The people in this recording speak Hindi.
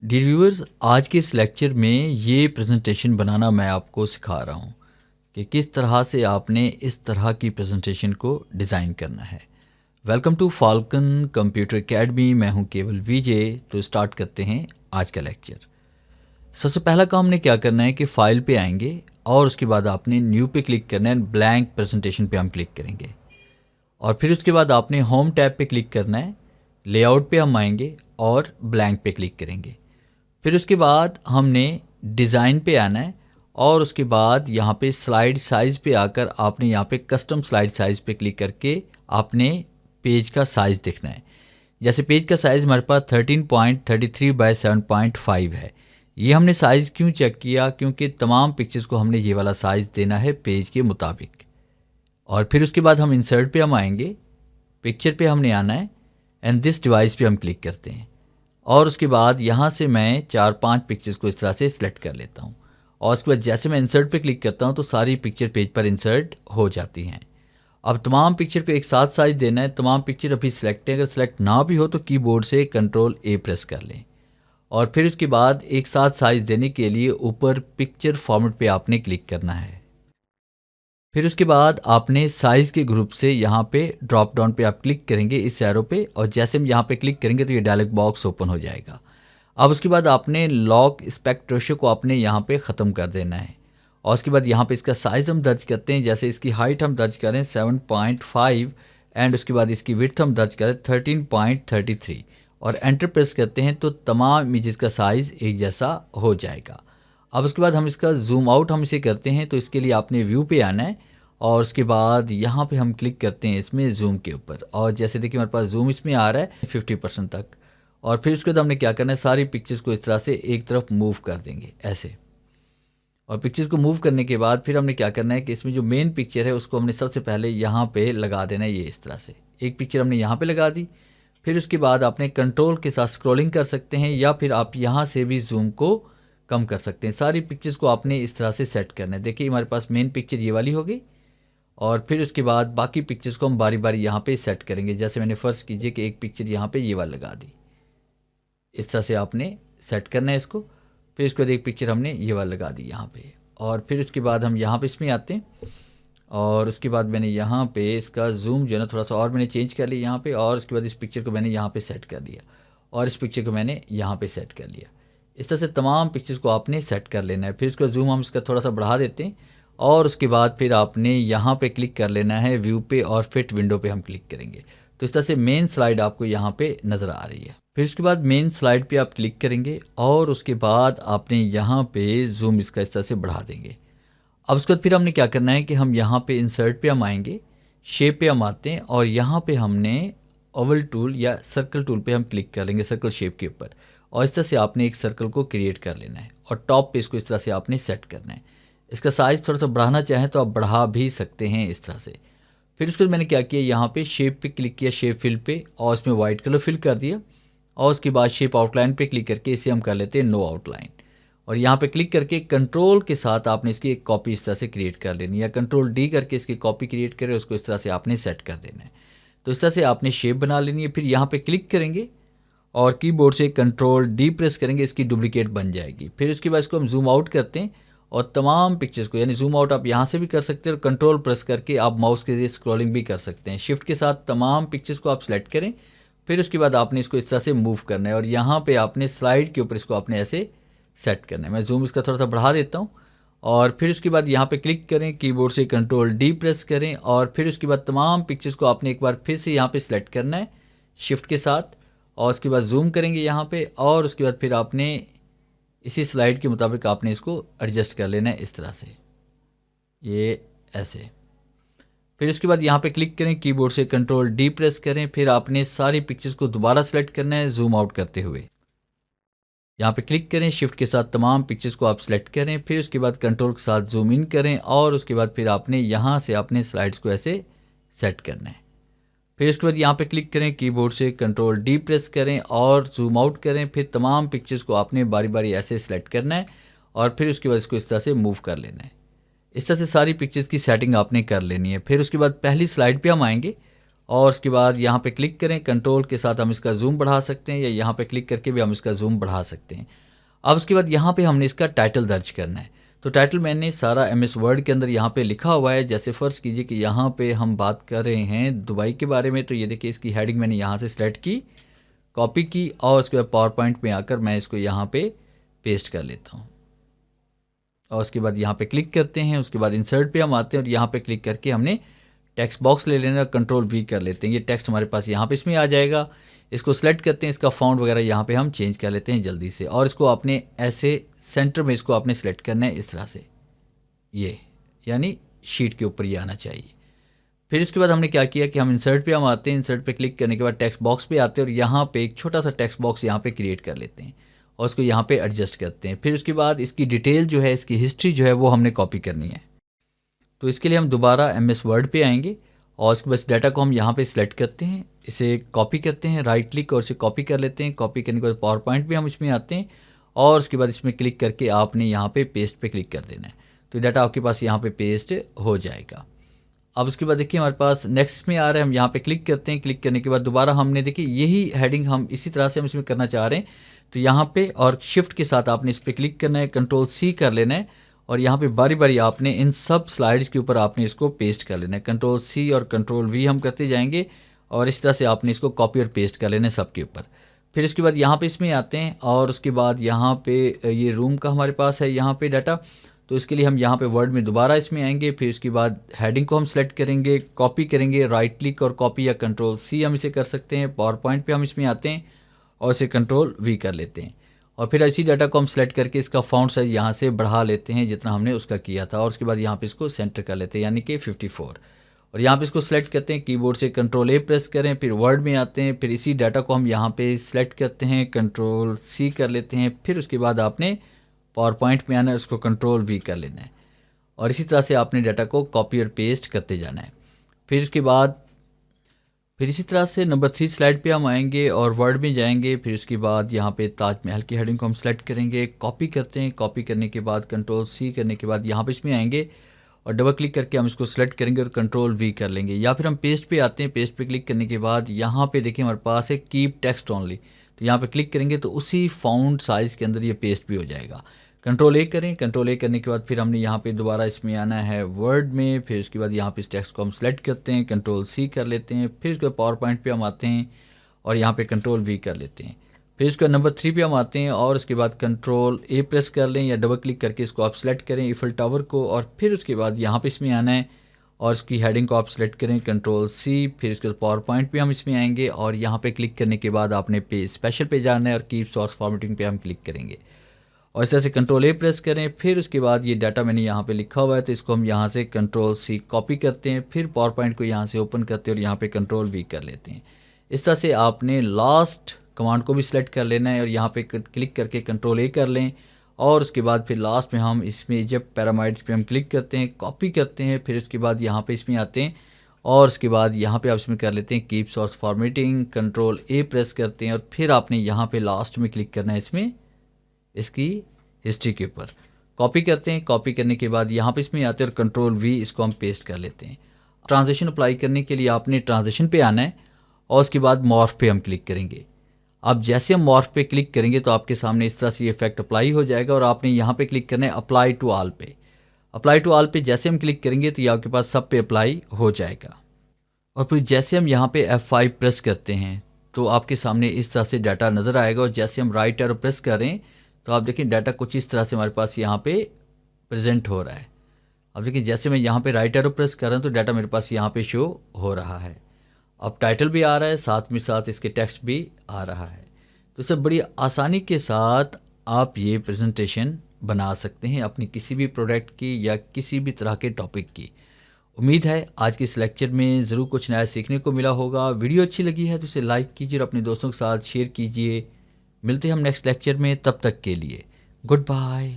डियर व्यूअर्स, आज के इस लेक्चर में ये प्रेजेंटेशन बनाना मैं आपको सिखा रहा हूँ कि किस तरह से आपने इस तरह की प्रेजेंटेशन को डिज़ाइन करना है। Welcome to Falcon computer academy. मैं हूँ केवल विजय। तो स्टार्ट करते हैं आज का लेक्चर। सबसे पहला काम हमने क्या करना है कि फ़ाइल पे आएंगे और उसके बाद आपने न्यू पे क्लिक करना है। ब्लैंक प्रेजेंटेशन पे हम क्लिक करेंगे और फिर उसके बाद आपने होम टैब पे क्लिक करना है। लेआउट पे हम आएंगे और ब्लैंक पे क्लिक करेंगे। फिर उसके बाद हमने डिज़ाइन पे आना है और उसके बाद यहाँ पे स्लाइड साइज़ पे आकर आपने यहाँ पे कस्टम स्लाइड साइज़ पे क्लिक करके आपने पेज का साइज़ देखना है। जैसे पेज का साइज़ हमारे पास 13.33 बाय 7.5 है। ये हमने साइज़ क्यों चेक किया? क्योंकि तमाम पिक्चर्स को हमने ये वाला साइज़ देना है पेज के मुताबिक। और फिर उसके बाद हम इंसर्ट पे हम आएंगे, पिक्चर पे हमने आना है एंड दिस डिवाइस पे हम क्लिक करते हैं और उसके बाद यहाँ से मैं 4-5 पिक्चर्स को इस तरह से सिलेक्ट कर लेता हूँ और उसके बाद जैसे मैं इंसर्ट पे क्लिक करता हूँ तो सारी पिक्चर पेज पर इंसर्ट हो जाती हैं। अब तमाम पिक्चर को एक साथ साइज देना है। तमाम पिक्चर अभी सिलेक्ट है, अगर सिलेक्ट ना भी हो तो कीबोर्ड से Ctrl+A प्रेस कर लें और फिर उसके बाद एक साथ साइज देने के लिए ऊपर पिक्चर फॉर्मेट पे आपने क्लिक करना है। फिर उसके बाद आपने साइज़ के ग्रुप से यहाँ पे ड्रॉप डाउन पे आप क्लिक करेंगे इस एरो पे और जैसे हम यहाँ पे क्लिक करेंगे तो ये डायलॉग बॉक्स ओपन हो जाएगा। अब उसके बाद आपने लॉक एस्पेक्ट रेशियो को आपने यहाँ पे ख़त्म कर देना है और उसके बाद यहाँ पे इसका साइज़ हम दर्ज करते हैं। जैसे इसकी हाइट हम दर्ज करें 7.5 एंड उसके बाद इसकी विड्थ हम दर्ज करें 13.33 और एंटर प्रेस करते हैं तो तमाम इमेजेस का साइज़ एक जैसा हो जाएगा। अब उसके बाद हम इसका जूम आउट हम इसे करते हैं तो इसके लिए आपने व्यू पे आना है और उसके बाद यहाँ पे हम क्लिक करते हैं इसमें जूम के ऊपर और जैसे देखिए हमारे पास जूम इसमें आ रहा है 50% तक। और फिर उसके बाद हमने क्या करना है, सारी पिक्चर्स को इस तरह से एक तरफ मूव कर देंगे ऐसे। और पिक्चर्स को मूव करने के बाद फिर हमने क्या करना है कि इसमें जो मेन पिक्चर है उसको हमने सबसे पहले यहाँ पे लगा देना है। ये इस तरह से एक पिक्चर हमने यहाँ पे लगा दी। फिर उसके बाद आपने कंट्रोल के साथ स्क्रॉलिंग कर सकते हैं या फिर आप यहाँ से भी जूम को कम कर सकते हैं। सारी पिक्चर्स को आपने इस तरह से सेट करना है। देखिए हमारे पास मेन पिक्चर ये वाली होगी और फिर उसके बाद बाकी पिक्चर्स को हम बारी बारी यहाँ पे सेट करेंगे। जैसे मैंने फ़र्ज़ कीजिए कि एक पिक्चर यहाँ पे ये वाली लगा दी, इस तरह से आपने सेट करना है इसको। फिर इसके बाद एक पिक्चर हमने ये वाली लगा दी यहाँ पे और फिर उसके बाद हम यहाँ पे इसमें आते हैं और उसके बाद मैंने यहाँ पे इसका जूम जो है ना थोड़ा सा और मैंने चेंज कर लिया यहाँ पे और उसके बाद इस पिक्चर को मैंने यहाँ पे सेट कर दिया और इस पिक्चर को मैंने यहाँ पे सेट कर लिया। इस तरह से तमाम पिक्चर्स को आपने सेट कर लेना है। फिर इसका जूम हम इसका थोड़ा सा बढ़ा देते हैं और उसके बाद फिर आपने यहाँ पे क्लिक कर लेना है व्यू पे और फिट विंडो पे हम क्लिक करेंगे तो इस तरह से मेन स्लाइड आपको यहाँ पे नज़र आ रही है। फिर उसके बाद मेन स्लाइड पे आप क्लिक करेंगे और उसके बाद आपने यहाँ पे जूम इसका इस तरह से बढ़ा देंगे। अब उसके बाद फिर हमने क्या करना है कि हम यहाँ पे इंसर्ट पे हम आएंगे, शेप पे हम आते हैं और यहाँ पे हमने ओवल टूल या सर्कल टूल पे हम क्लिक कर लेंगे सर्कल शेप के ऊपर और इस तरह से आपने एक सर्कल को क्रिएट कर लेना है और टॉप पे इसको इस तरह से आपने सेट करना है। इसका साइज़ थोड़ा सा बढ़ाना चाहें तो आप बढ़ा भी सकते हैं इस तरह से। फिर उसके बाद मैंने क्या किया, यहाँ पे शेप पे क्लिक किया, शेप फिल पे और इसमें वाइट कलर फिल कर दिया और उसके बाद शेप आउटलाइन पे क्लिक करके इसे हम कर लेते हैं नो आउटलाइन और यहाँ पे क्लिक करके कंट्रोल के साथ आपने इसकी एक कॉपी इस तरह से क्रिएट कर लेनी है या Ctrl+D करके इसकी कॉपी क्रिएट करें, उसको इस तरह से आपने सेट कर देना है। तो इस तरह से आपने शेप बना लेनी है। फिर यहाँ पे क्लिक करेंगे और कीबोर्ड से Ctrl+D प्रेस करेंगे, इसकी डुप्लीकेट बन जाएगी। फिर उसके बाद इसको हम जूम आउट करते हैं और तमाम पिक्चर्स को यानी जूम आउट आप यहाँ से भी कर सकते हैं और कंट्रोल प्रेस करके आप माउस के जरिए स्क्रॉलिंग भी कर सकते हैं। शिफ्ट के साथ तमाम पिक्चर्स को आप सेलेक्ट करें। फिर उसके बाद आपने इसको इस तरह से मूव करना है और यहाँ पे आपने स्लाइड के ऊपर इसको आपने ऐसे सेट करना है। मैं जूम इसका थोड़ा सा बढ़ा देता हूँ और फिर उसके बाद यहाँ पे क्लिक करें, कीबोर्ड से Ctrl+D प्रेस करें और फिर उसके बाद तमाम पिक्चर्स को आपने एक बार फिर से यहाँ पे सिलेक्ट करना है शिफ्ट के साथ और उसके बाद जूम करेंगे यहाँ पे और उसके बाद फिर आपने इसी स्लाइड के मुताबिक आपने इसको एडजस्ट कर लेना है इस तरह से, ये ऐसे। फिर उसके बाद यहाँ पे क्लिक करें, कीबोर्ड से Ctrl+D प्रेस करें। फिर आपने सारी पिक्चर्स को दोबारा सेलेक्ट करना है जूम आउट करते हुए। यहाँ पे क्लिक करें, शिफ्ट के साथ तमाम पिक्चर्स को आप सेलेक्ट करें। फिर उसके बाद कंट्रोल के साथ जूम इन करें और उसके बाद फिर आपने यहाँ से अपने स्लाइड्स को ऐसे सेट करना है। फिर उसके बाद यहाँ पे क्लिक करें, कीबोर्ड से Ctrl+D प्रेस करें और जूम आउट करें। फिर तमाम पिक्चर्स को आपने बारी बारी ऐसे सेलेक्ट करना है और फिर उसके बाद इसको इस तरह से मूव कर लेना है। इस तरह से सारी पिक्चर्स की सेटिंग आपने कर लेनी है। फिर उसके बाद पहली स्लाइड पे हम आएंगे और उसके बाद यहाँ पे क्लिक करें, कंट्रोल के साथ हम इसका जूम बढ़ा सकते हैं या यहाँ पे क्लिक करके भी हम इसका जूम बढ़ा सकते हैं। अब उसके बाद यहाँ पे हमने इसका टाइटल दर्ज करना है। तो टाइटल मैंने सारा MS वर्ड के अंदर यहाँ पे लिखा हुआ है। जैसे फ़र्ज़ कीजिए कि यहाँ पे हम बात कर रहे हैं दुबई के बारे में, तो ये देखिए इसकी हेडिंग मैंने यहाँ से सिलेक्ट की, कॉपी की और उसके बाद पावर पॉइंट में आकर मैं इसको यहाँ पे पेस्ट कर लेता हूँ। और उसके बाद यहाँ पे क्लिक करते हैं, उसके बाद इंसर्ट पे हम आते हैं और यहाँ पे क्लिक करके हमने टेक्स्ट बॉक्स ले लेना, कंट्रोल-V कर लेते हैं। ये टेक्स्ट हमारे पास यहाँ पे इसमें आ जाएगा। इसको सेलेक्ट करते हैं, इसका फ़ॉन्ट वगैरह यहाँ पे हम चेंज कर लेते हैं जल्दी से, और इसको आपने ऐसे सेंटर में इसको आपने सेलेक्ट करना है इस तरह से, ये यानी शीट के ऊपर ये आना चाहिए। फिर इसके बाद हमने क्या किया कि हम इंसर्ट पे हम आते हैं, इंसर्ट पे क्लिक करने के बाद टेक्स्ट बॉक्स पे आते हैं और यहाँ पे एक छोटा सा टेक्स्ट बॉक्स यहाँ पे क्रिएट कर लेते हैं और उसको यहाँ पे एडजस्ट करते हैं। फिर उसके बाद इसकी डिटेल जो है, इसकी हिस्ट्री जो है वो हमने कॉपी करनी है। तो इसके लिए हम दोबारा MS वर्ड पे आएंगे और उसके बाद डाटा को हम यहाँ पे सिलेक्ट करते हैं, इसे कॉपी करते हैं, राइट क्लिक और इसे कॉपी कर लेते हैं। कॉपी करने के बाद पावर पॉइंट पे हम इसमें आते हैं और उसके बाद इसमें क्लिक करके आपने यहाँ पे पेस्ट पे क्लिक कर देना है। तो डाटा आपके पास यहाँ पे पेस्ट हो जाएगा। अब उसके बाद देखिए हमारे पास नेक्स्ट में आ रहा है, हम यहाँ पे क्लिक करते हैं। क्लिक करने के बाद दोबारा हमने देखिए यही हेडिंग हम इसी तरह से हम इसमें करना चाह रहे हैं। तो यहाँ पे और शिफ्ट के साथ आपने इस पर क्लिक करना है, कंट्रोल-C कर लेना है और यहाँ पे बारी बारी आपने इन सब स्लाइड्स के ऊपर आपने इसको पेस्ट कर लेना है। कंट्रोल-C और कंट्रोल-V हम करते जाएंगे और इस तरह से आपने इसको कॉपी और पेस्ट कर लेना है सबके ऊपर। फिर इसके बाद यहाँ पे इसमें आते हैं और उसके बाद यहाँ पे ये रूम का हमारे पास है यहाँ पे डाटा। तो इसके लिए हम यहाँ पे वर्ड में दोबारा इसमें आएंगे। फिर उसके बाद हेडिंग को हम सेलेक्ट करेंगे, कॉपी करेंगे, राइट क्लिक और कॉपी या कंट्रोल-C हम इसे कर सकते हैं। पावर पॉइंट पे हम इसमें आते हैं और इसे कंट्रोल-V कर लेते हैं और फिर इसी डाटा को हम सेलेक्ट करके इसका फ़ॉन्ट साइज़ यहाँ से बढ़ा लेते हैं जितना हमने उसका किया था और उसके बाद यहाँ पे इसको सेंटर कर लेते हैं यानी कि 54 और यहाँ पे इसको सेलेक्ट करते हैं, कीबोर्ड से कंट्रोल-A प्रेस करें, फिर वर्ड में आते हैं, फिर इसी डाटा को हम यहाँ पे सेलेक्ट करते हैं, कंट्रोल-C कर लेते हैं। फिर उसके बाद आपने पावर पॉइंट में आना है, उसको कंट्रोल-V कर लेना है और इसी तरह से आपने डाटा को कॉपी और पेस्ट करते जाना है। फिर उसके बाद फिर इसी तरह से नंबर 3 स्लाइड पे हम आएंगे और वर्ड में जाएंगे। फिर उसके बाद यहाँ पे ताजमहल की हेडिंग को हम सेलेक्ट करेंगे, कॉपी करते हैं। कॉपी करने के बाद कंट्रोल-C करने के बाद यहाँ पे इसमें आएंगे और डबल क्लिक करके हम इसको सेलेक्ट करेंगे और कंट्रोल-V कर लेंगे। या फिर हम पेस्ट पे आते हैं, पेस्ट पे क्लिक करने के बाद यहाँ पे देखिए हमारे पास है कीप टेक्स्ट ओनली। तो यहाँ पे क्लिक करेंगे तो उसी फ़ॉन्ट साइज़ के अंदर ये पेस्ट भी हो जाएगा। कंट्रोल-A करें, कंट्रोल-A करने के बाद फिर हमने यहाँ पे दोबारा इसमें आना है वर्ड में। फिर उसके बाद यहाँ पे इस टेक्स्ट को हम सेलेक्ट करते हैं, कंट्रोल-C कर लेते हैं। फिर उसके बाद पावर पॉइंट पे हम आते हैं और यहाँ पे कंट्रोल-V कर लेते हैं। फिर उसके बाद नंबर 3 पे हम आते हैं और उसके बाद कंट्रोल-A प्रेस कर लें या डबल क्लिक करके इसको आप सेलेक्ट करें ईफल टावर को और फिर उसके बाद यहाँ पे इसमें आना है और इसकी हेडिंग को आप सेलेक्ट करें, कंट्रोल-C। फिर इसके बाद पावर पॉइंट पे हम इसमें आएंगे और यहाँ पे क्लिक करने के बाद आपने पेज स्पेशल पे जाना है और कीप सोर्स फॉर्मेटिंग पे हम क्लिक करेंगे और इस तरह से कंट्रोल-A प्रेस करें। फिर उसके बाद ये डाटा मैंने यहाँ पे लिखा हुआ है तो इसको हम यहाँ से कंट्रोल-C कॉपी करते हैं, फिर पावर पॉइंट को यहाँ से ओपन करते हैं और यहाँ पे कंट्रोल-V कर लेते हैं। इस तरह से आपने लास्ट कमांड को भी सिलेक्ट कर लेना है और यहाँ पे क्लिक करके कंट्रोल-A कर लें और उसके बाद फिर लास्ट में हम इसमें जब पैरामाइड्स पे हम क्लिक करते हैं, कॉपी करते हैं। फिर उसके बाद यहाँ पे इसमें आते हैं और उसके बाद यहाँ पे आप इसमें कर लेते हैं कीप सोर्स फॉर्मेटिंग, कंट्रोल-A प्रेस करते हैं और फिर आपने यहाँ पे लास्ट में क्लिक करना है इसमें इसकी हिस्ट्री के ऊपर, कॉपी करते हैं। कॉपी करने के बाद यहाँ पे इसमें आते हैं और कंट्रोल-V इसको हम पेस्ट कर लेते हैं। ट्रांजिशन अप्लाई करने के लिए आपने ट्रांजिशन पे आना है और उसके बाद मॉर्फ पे हम क्लिक करेंगे। अब जैसे हम मॉर्फ पे क्लिक करेंगे तो आपके सामने इस तरह से ये इफेक्ट अप्लाई हो जाएगा और आपने यहाँ पे क्लिक करना है अप्लाई टू ऑल पे। अप्लाई टू ऑल पे जैसे हम क्लिक करेंगे तो ये आपके पास सब पे अप्लाई हो जाएगा और फिर जैसे हम यहाँ पे F5 प्रेस करते हैं तो आपके सामने इस तरह से डाटा नज़र आएगा और जैसे हम राइट एरो प्रेस करें तो आप देखिए डाटा कुछ इस तरह से हमारे पास यहाँ पे प्रेजेंट हो रहा है। अब देखिए जैसे मैं यहाँ पे राइट एरो प्रेस कर रहा हूँ तो डाटा मेरे पास यहाँ पे शो हो रहा है। अब टाइटल भी आ रहा है, साथ में साथ इसके टेक्स्ट भी आ रहा है। तो सब बड़ी आसानी के साथ आप ये प्रेजेंटेशन बना सकते हैं अपनी किसी भी प्रोडक्ट की या किसी भी तरह के टॉपिक की। उम्मीद है आज के इस लेक्चर में ज़रूर कुछ नया सीखने को मिला होगा। वीडियो अच्छी लगी है तो इसे लाइक कीजिए और अपने दोस्तों के साथ शेयर कीजिए। मिलते हैं हम नेक्स्ट लेक्चर में, तब तक के लिए गुड बाय।